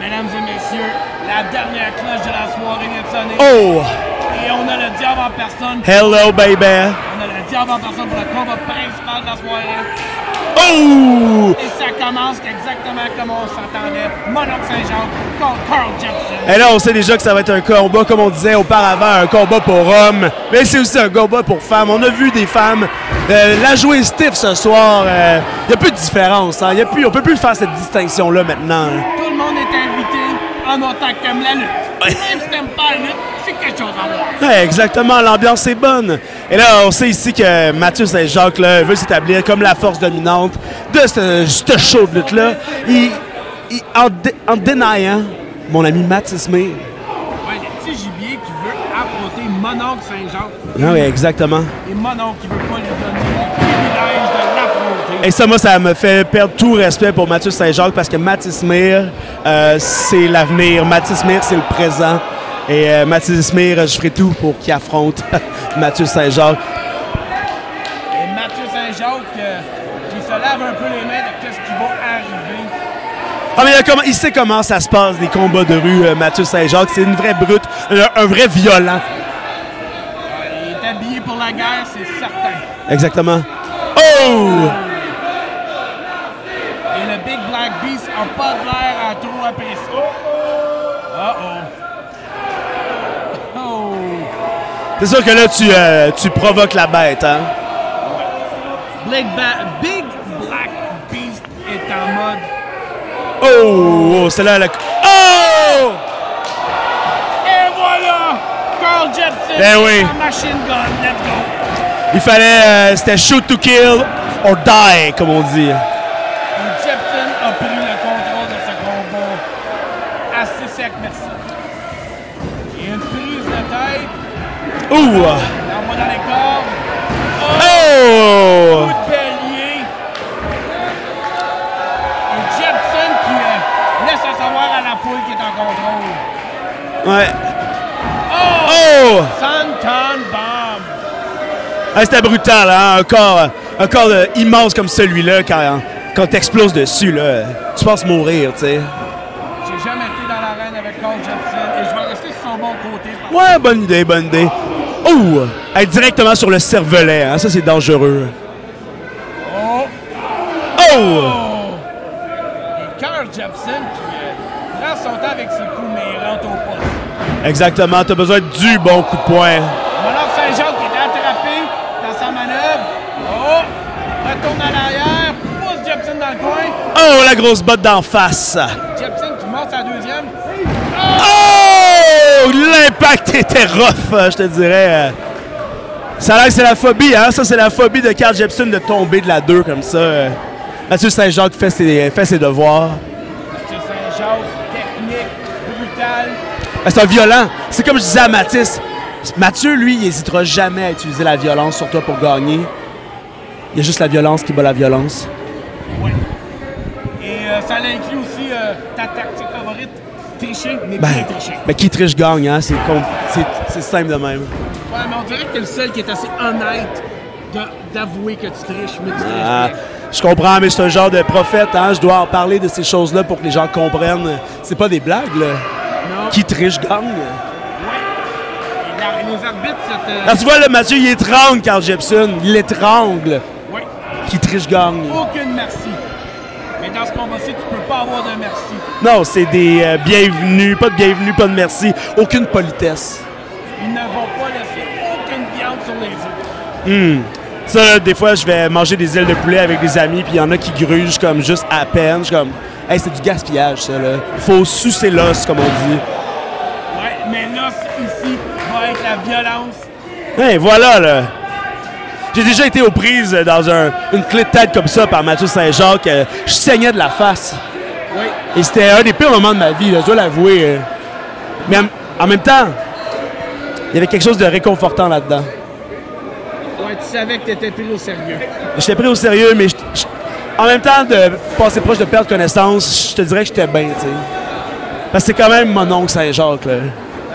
Mesdames et messieurs, la dernière cloche de la soirée vient de sonner. Oh! Et on a le diable en personne. Hello, baby! On a le diable en personne pour le combat principal de la soirée. Oh! Et ça commence exactement comme on s'attendait. Mononcle Saint-Jacques contre Carl Jepson. Et là, on sait déjà que ça va être un combat, comme on disait auparavant, un combat pour hommes. Mais c'est aussi un combat pour femmes. On a vu des femmes la jouer stiff ce soir. Il n'y a plus de différence. Hein? On ne peut plus faire cette distinction-là maintenant. Hein? Tout le monde est invité en autant que t'aimes la lutte. Même si t'aimes pas la lutte, c'est quelque chose à voir. Ouais, exactement, l'ambiance est bonne. Et là, on sait ici que Mathieu Saint-Jacques là, veut s'établir comme la force dominante de ce show de lutte-là. En déniant mon ami Mathis Mir. Ouais, le petit gibier qui veut affronter Mononcle Saint-Jacques. Non, oui, exactement. Et Mononcle qui veut pas lui donner le privilège de l'affronter. Et ça, moi, ça me fait perdre tout respect pour Mathieu Saint-Jacques parce que Mathis Mir, c'est l'avenir. Mathis Mir, c'est le présent. Et Mathis Mir, je ferai tout pour qu'il affronte Mathieu Saint-Jacques. Et Mathieu Saint-Jacques, qui se lave un peu les mains de qu'est-ce qui va arriver. Ah, mais il sait comment ça se passe, des combats de rue, Mathieu Saint-Jacques. C'est une vraie brute, un vrai violent. Il est habillé pour la guerre, c'est certain. Exactement. Oh! Et le Big Black Beast n'a pas de l'air à trop apprécier. Oh! C'est sûr que là, tu provoques la bête, hein? Big Black Beast est en mode. Oh! C'est là, oh! Et voilà! Carl Jepson Ben oui. en machine gun, let's go! Il fallait, c'était shoot to kill or die, comme on dit. Et Jepson a pris le contrôle de ce combat. Assez sec, merci. Et une prise de tête. Ouh! L'envoie dans les cordes. Oh! Coup de bélier. Et Jepson qui laisse à savoir à la foule qu'il est en contrôle. Ouais. Oh! Santon Bomb. Ah, c'était brutal, hein? Un corps immense comme celui-là, quand t'exploses dessus, là, tu penses mourir, tu sais. J'ai jamais été dans l'arène avec Carl Jepson et je vais rester sur son bon côté. Ouais, bonne idée, bonne idée. Oh! Être directement sur le cervelet, hein? Ça, c'est dangereux. Oh! Oh! Et Carl Jepson qui prend son temps avec ses coups, mais il rentre au poste. Exactement, t'as besoin du bon coup de poing. Mononcle Saint-Jacques qui était attrapé dans sa manœuvre. Oh! Retourne à l'arrière, pousse Jepson dans le coin. Oh, la grosse botte d'en face. Jepson qui monte sa deuxième. Oh! L'impact était rough, je te dirais. Ça a l'air que c'est la phobie, hein? Ça, c'est la phobie de Carl Jepson de tomber de la 2 comme ça. Mathieu Saint-Jacques fait ses devoirs. Mathieu Saint-Jacques, technique, brutal. C'est un violent. C'est comme je disais à Mathis. Mathieu, lui, il n'hésitera jamais à utiliser la violence sur toi pour gagner. Il y a juste la violence qui bat la violence. Oui. Et ça inclut aussi ta tactique favorite, tricher, mais Ben, bien tricher. mais qui triche gagne, hein? C'est simple de même. Ouais, mais on dirait que t'es le seul qui est assez honnête d'avouer que tu triches, mais tu triches Ah, bien. je comprends, mais je suis un genre de prophète, hein? Je dois en parler de ces choses-là pour que les gens comprennent. C'est pas des blagues, là. Non. Qui triche gagne. Et les arbitres, Là, tu vois, là, Mathieu, il étrangle Carl Jepsen. Il l'étrangle. Oui. Qui triche gagne. Aucune merci. Mais dans ce combat-ci, tu peux pas avoir de merci. Non, c'est des bienvenus, pas de bienvenue, pas de merci. Aucune politesse. Ils ne vont pas laisser aucune viande sur les œufs. Ça, là, des fois, je vais manger des ailes de poulet avec des amis, puis il y en a qui grugent comme juste à peine. Je suis comme, hey, c'est du gaspillage, ça, là. Il faut sucer l'os, comme on dit. Ouais, mais l'os ici va être la violence. Hey, voilà, là. J'ai déjà été aux prises dans une clé de tête comme ça par Mathieu Saint-Jacques. Je saignais de la face. Oui. Et c'était un des pires moments de ma vie, là, je dois l'avouer. Mais en même temps, il y avait quelque chose de réconfortant là-dedans. Ouais, tu savais que tu étais pris au sérieux. J'étais pris au sérieux, mais en même temps de passer proche de perdre connaissance, je te dirais que j'étais bien, tu sais. Parce que c'est quand même mon oncle Saint-Jacques, là.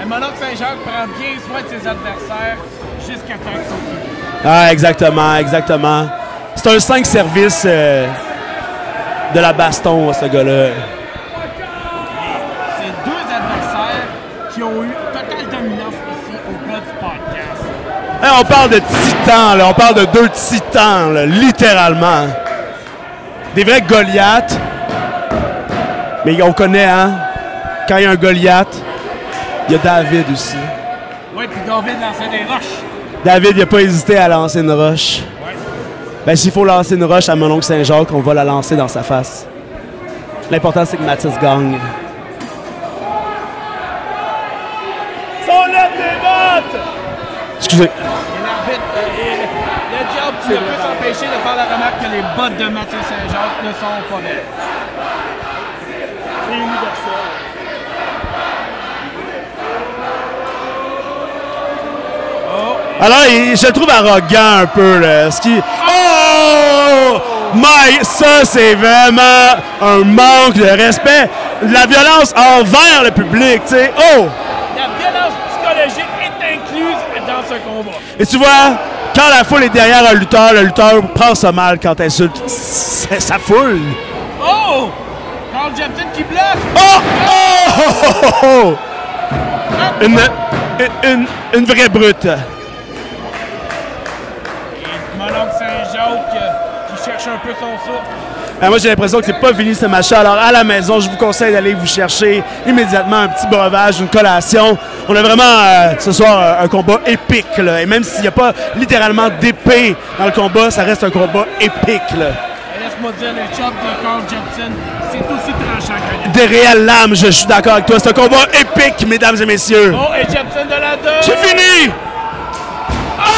Mon oncle Saint-Jacques prend bien soin de ses adversaires jusqu'à temps qu'ils sont finis. Ah, exactement, exactement. C'est un 5 services de la baston, ce gars-là. C'est deux adversaires qui ont eu totale dominance ici au bas du podcast. Hey, on parle de titans, là. On parle de deux titans, là, littéralement. Des vrais Goliaths. Mais on connaît, hein? Quand il y a un Goliath, il y a David aussi. Oui, puis David lançait des roches. David, il n'a pas hésité à lancer une roche. Ouais. Ben, s'il faut lancer une roche à mon oncle Saint-Jacques, on va la lancer dans sa face. L'important, c'est que Mathis gagne. Son lève des bottes! Excusez. Et l'arbitre, le diable ne peut s'empêcher de faire la remarque que les bottes de Mathieu Saint-Jacques ne sont pas belles. C'est universel. Alors, je le trouve arrogant un peu, là. Ce qui... Oh! Mais ça, c'est vraiment un manque de respect. La violence envers le public, tu sais. Oh! La violence psychologique est incluse dans ce combat. Et tu vois, quand la foule est derrière un lutteur, le lutteur prend ça mal quand il insulte sa foule. Oh! Carl Jepsen qui bloque! Oh! Oh! Oh! Oh! Oh! Une vraie brute. Mon oncle Saint-Jacques qui cherche un peu son souffle. Moi, j'ai l'impression que c'est pas fini ce match-là. Alors, à la maison, je vous conseille d'aller vous chercher immédiatement un petit breuvage, une collation. On a vraiment, ce soir, un combat épique, là. Et même s'il n'y a pas littéralement d'épée dans le combat, ça reste un combat épique, là. Laisse-moi dire, le chop de Carl Jepsen, c'est aussi tranchant que lui. Des réelles lames, je suis d'accord avec toi. C'est un combat épique, mesdames et messieurs. Oh, et Jepsen de la 2! C'est fini! Oh!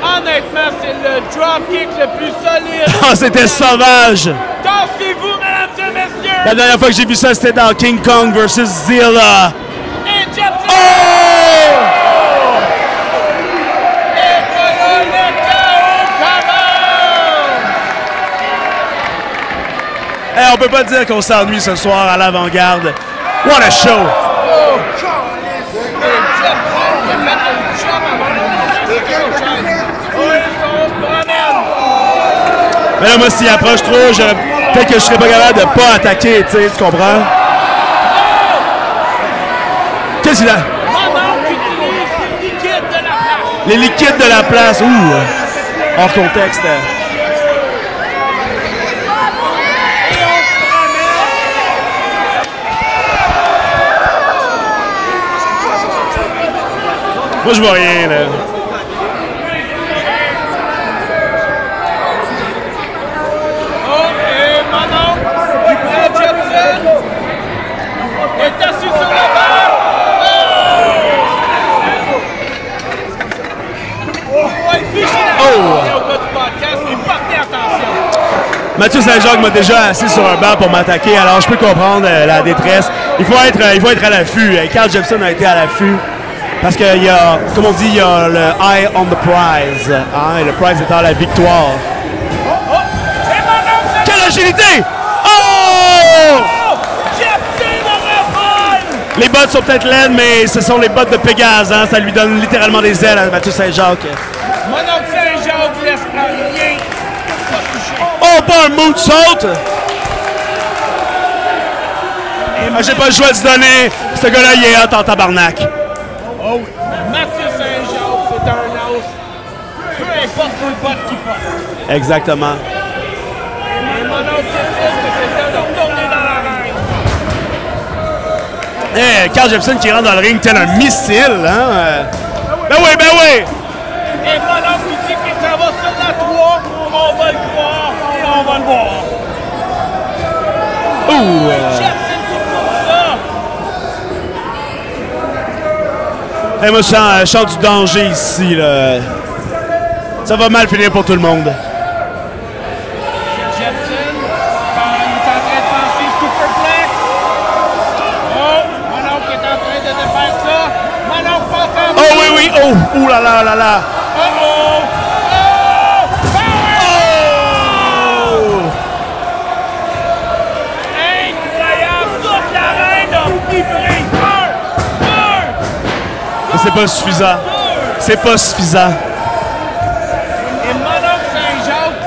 Honnêtement, c'est le dropkick le plus solide. Oh, c'était sauvage! Tassez-vous, mesdames et messieurs! La dernière fois que j'ai vu ça, c'était dans King Kong vs. Zilla. Et Jepsen! Oh! Et voilà le chaos comment! On peut pas dire qu'on s'ennuie ce soir à l'avant-garde. What a show! Oh! Et Jepsen, il a fait un chop avant le on se promène! Mais là, moi, s'il approche trop, peut-être que je serais pas capable de pas attaquer, tu comprends? Qu'est-ce qu'il a? Mon oncle utilise les liquides de la place! Les liquides de la place. Ouh! Hors contexte. Et on se promène! Moi, je vois rien, là. Est assis sur la barre! Ouais, vigilance au bas du podcast et portez attention! Mathieu Saint-Jacques m'a déjà assis sur un banc pour m'attaquer, alors je peux comprendre la détresse. Il faut être à l'affût. Carl Jepsen a été à l'affût parce qu'il y a, comme on dit, il y a le eye on the prize. Hein, et le prize étant la victoire. Et mon oncle! Quelle agilité! Oh! Jepsen le revole! Les bottes sont peut-être laides, mais ce sont les bottes de Pégase. Hein? Ça lui donne littéralement des ailes à Mathieu Saint-Jacques. Mon oncle Saint-Jacques laisse rien. Oh, pas un moonsault! Ah, j'ai pas le choix de se donner. Ce gars-là, il est hot en tabarnak. Oh oui. Mathieu Saint-Jacques, c'est un os. Peu importe le botte qu'il porte. Exactement. Et mon oncle Cécile, c'est le temps de retourner dans la reine. Hey, Carl Jepson qui rentre dans le ring tel un missile, hein? Ben oui, ben oui! Et mon oncle dit que ça va sur la 3, on va le croire et on va le voir. Ouh! Jepson qui trouve ça. Hey, moi, je sens du danger ici, là. Ça va mal finir pour tout le monde. Jepson, il est en train de penser superplex. Oh, mon oncle est en train de défaire ça. Mon oncle passe en Oh oui, oui! Oh! Ouh là là là là! Oh! Power! Oh! Incroyable! Toute l'arène a vibré! Mais c'est pas suffisant. C'est pas suffisant. Et mon oncle Saint-Jacques,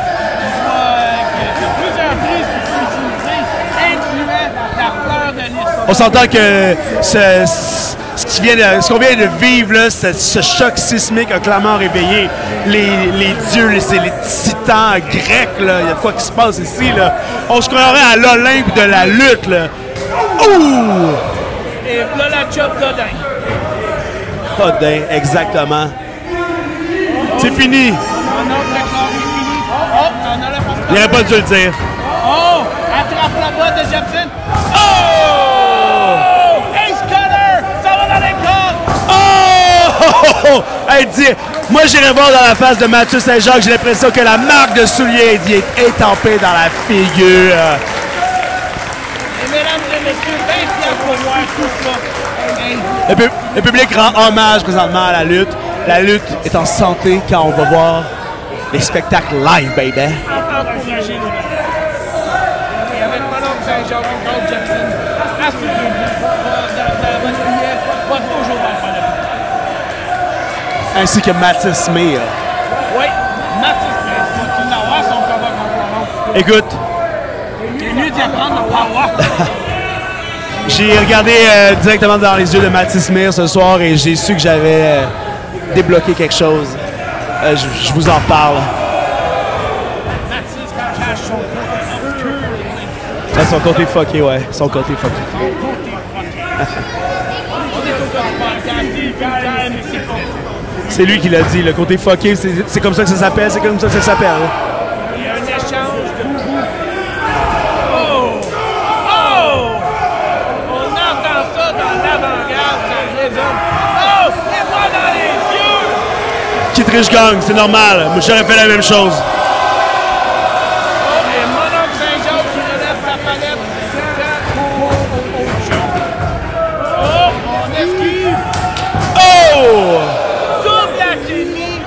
qui a plusieurs prises pour s'utiliser, incluant la fleur de lys. On s'entend que ce qu'on vient de vivre, là, ce choc sismique a clairement réveillé les dieux, les titans grecs. Là. Il y a de quoi qui se passe ici. Là. On se croirait à l'Olympe de la lutte. Là. Ouh! Et là, la chop d'Odin. Odin, exactement. C'est fini. Mon oncle déclare c'est fini. Oh, on a la porte. Il n'aurait pas dû le dire. Oh! Attrape la boîte de Jepson. Oh! Ace Cutter! Ça va dans les cordes! Oh! Hey, moi, j'irais voir dans la face de Mathieu Saint-Jacques. J'ai l'impression que la marque de soulier est étampée dans la figure. Et mesdames et messieurs, 20 piastres pour voir tout ça. Hey. Le public rend hommage présentement à la lutte. La lutte est en santé quand on va voir les spectacles live, baby. Encourager les gens. Et avec mon oncle Saint-Jacques, contre Jepson, à ce début, dans votre billet, pas toujours dans le palais. Ainsi que Mathis Smear. Oui, Mathis Smear, tu vas avoir son combat contre mon oncle. Écoute, C'est mieux d'y apprendre le power. j'ai regardé directement dans les yeux de Mathis Smear ce soir et j'ai su que j'avais débloqué quelque chose. Je vous en parle. Mathis, quand cache son côté Son côté fucké, ouais. Son côté fucké. On est au podcast, mais c'est pas. C'est lui qui l'a dit. Le côté fucké, c'est comme ça que ça s'appelle. C'est comme ça que ça s'appelle. Il y a un échange de coups. Oh! Oh! On entend ça dans l'avant-garde, ça résonne. Oh! Les voix dans les yeux! Qui triche gagne, c'est normal. Moi, j'aurais fait la même chose. Oh! Et mon oncle Saint-Jacques qui relève sa palette. Oh! On esquive! Oh! Toute la chimie!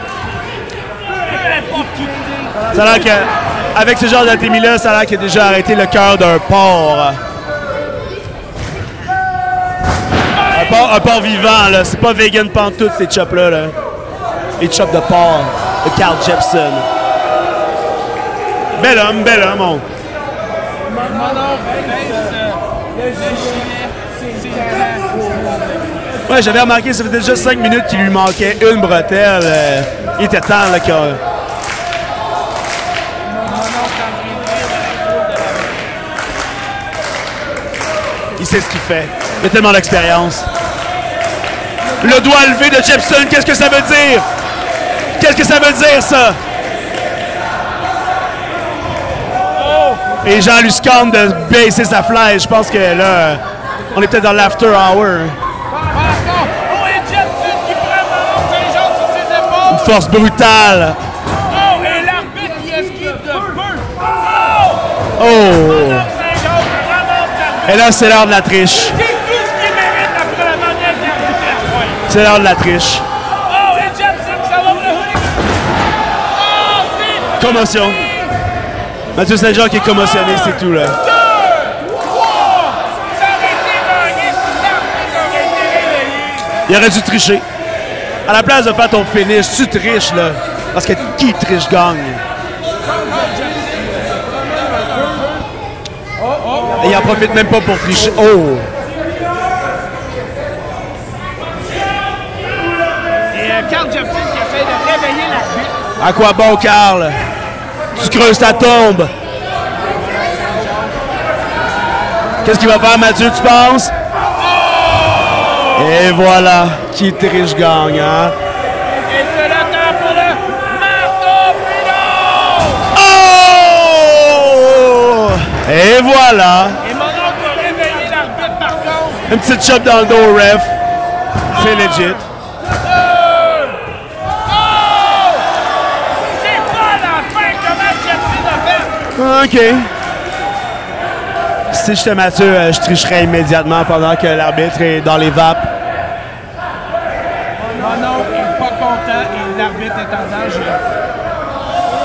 Peu importe qui t'es. Ça a l'air qu'avec ce genre d'altémie-là, ça a l'air qu'il a déjà arrêté le cœur d'un porc. Un porc vivant, là. C'est pas vegan pantoute, ces chops-là, là. Les chops de porc de Carl Jepson. Bel homme, on. Mon oncle baisse le gilet, c'est Ouais, j'avais remarqué, ça faisait déjà 5 minutes qu'il lui manquait une bretelle. Il était temps, là, qu'il... Il sait ce qu'il fait. Il a tellement d'expérience. Le doigt levé de Jepson, qu'est-ce que ça veut dire? Qu'est-ce que ça veut dire, ça? Et Jean lui scande de baisser sa flèche. Je pense que là, on est peut-être dans l'after hour. Oh, et Jepson qui prend mon oncle Saint-Jacques sur ses épaules. Une force brutale. Oh, et l'arbitre qui esquive de peu. Oh! Oh! Mon oncle Saint-Jacques ramasse la. Et là, c'est l'heure de la triche. C'est tout ce qu'il mérite après la manière de l'arbitre. C'est l'heure de la triche. Oh, et Jepson, ça va le hoodie. Oh, c'est. Commotion. Mathieu Saint-Jacques est commotionné, c'est tout, là. 2, 3, ça aurait été gagné si l'arbitre Il aurait dû tricher. À la place de faire ton finish, tu triches, là. Parce que qui triche gagne. Et il en profite même pas pour tricher. Oh! Et Carl Jepson qui essaie de réveiller l'arbitre. À quoi bon, Carl? Tu creuses ta tombe. Qu'est-ce qu'il va faire, Mathieu, tu penses? Et voilà, qui triche gagne, hein? Et c'est le temps pour le marteau pilon! Oh! Et voilà! Et mon oncle va réveiller l'arbitre par contre. Une petite chop dans le dos, ref. C'est legit. C'est pas la fin que Matt Jepson a fait! OK. Si j'étais Mathieu, je tricherais immédiatement pendant que l'arbitre est dans les vapes. Mon oncle n'est pas content et l'arbitre est en danger.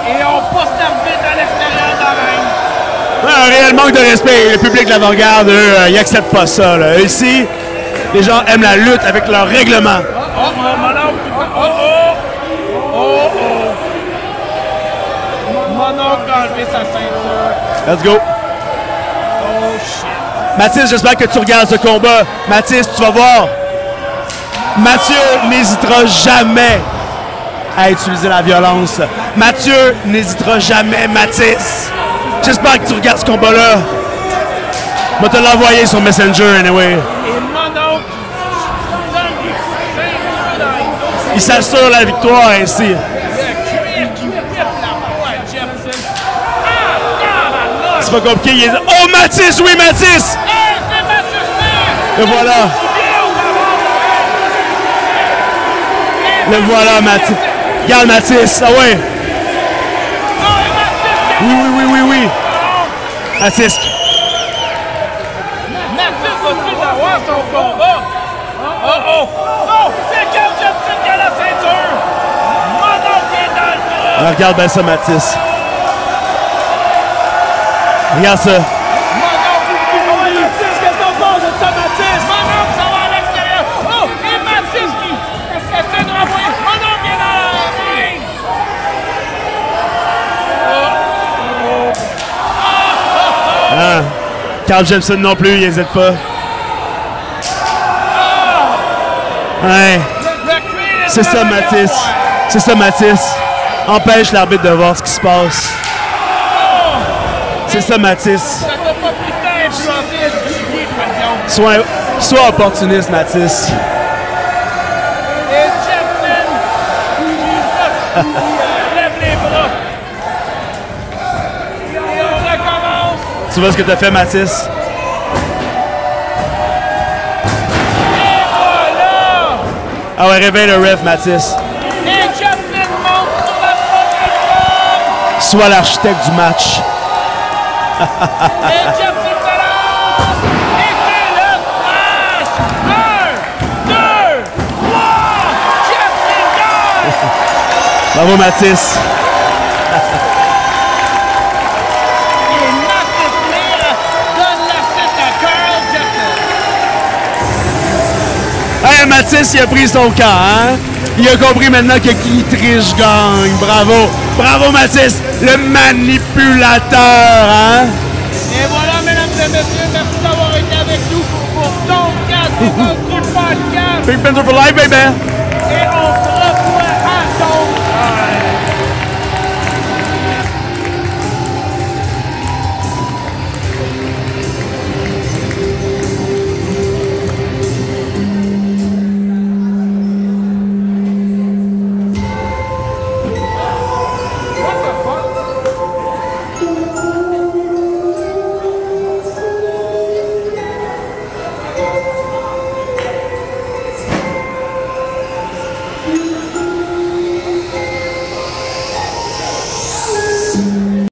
Et on pousse l'arbitre à l'extérieur de la ring. Un réel manque de respect. Le public de l'avant-garde, eux, ils n'acceptent pas ça. Là. Ici, les gens aiment la lutte avec leur règlement. Mon oncle. Mon oncle a enlevé sa ceinture. Let's go. Oh shit. Mathis, j'espère que tu regardes ce combat. Mathis, tu vas voir. Mathieu n'hésitera jamais à utiliser la violence. Mathieu n'hésitera jamais, Mathis. J'espère que tu regardes ce combat-là. Je vais te l'envoyer sur Messenger, anyway. Et mon oncle donne des ceintures dans les dos. Il s'assure la victoire ainsi. Le cuir qui pipe la peau à Jepson. Ah, C'est pas compliqué. Il est... Oh, Mathis! Oui, Mathis! hey, c'est Mathieu! Le voilà. Le voilà, Mathis. Regarde, Mathis. Ah ouais. Oui. Mathis. Mathis va-t-il avoir son combat? Oh! C'est Carl Jepson qui a la ceinture! Mon oncle est dans le trou! Regarde bien ça, Mathis. Regarde ça. Mon oncle, Mathis, qu'est-ce qu'on pense de ça, Mathis? Mon oncle, ça va à l'extérieur! Oh! Et Mathis qui essaie de renvoyer! Mon oncle est dans la ring! Hein? Carl Jepson non plus, il n'hésite pas. Ouais. C'est ça, Mathis. C'est ça, Mathis. Empêche l'arbitre de voir ce qui se passe. C'est ça, Mathis. Ça t'a pas pris de temps influencer le jury, Sois opportuniste, Mathis. Et Jepson, il lève les bras. Et on recommence. Tu vois ce que t'as fait, Mathis? Et voilà. Ah ouais, réveille le ref, Mathis. Et Jepson monte sur la première Sois l'architecte du match. Et Jepson s'élance. Et c'est le smash. 1, 2, 3. Jepson gagne. Bravo, Mathis. Et Mathis Lear donne la suite à Carl Jepson. Hey, Mathis, il a pris son camp, hein? Il a compris maintenant que qui triche gagne. Bravo. Bravo, Mathis, le manipulateur, hein? Et voilà, mesdames et messieurs, merci d'avoir été avec nous pour ton cadre du podcast. Big Panther for life, baby. Et on se revoit à ton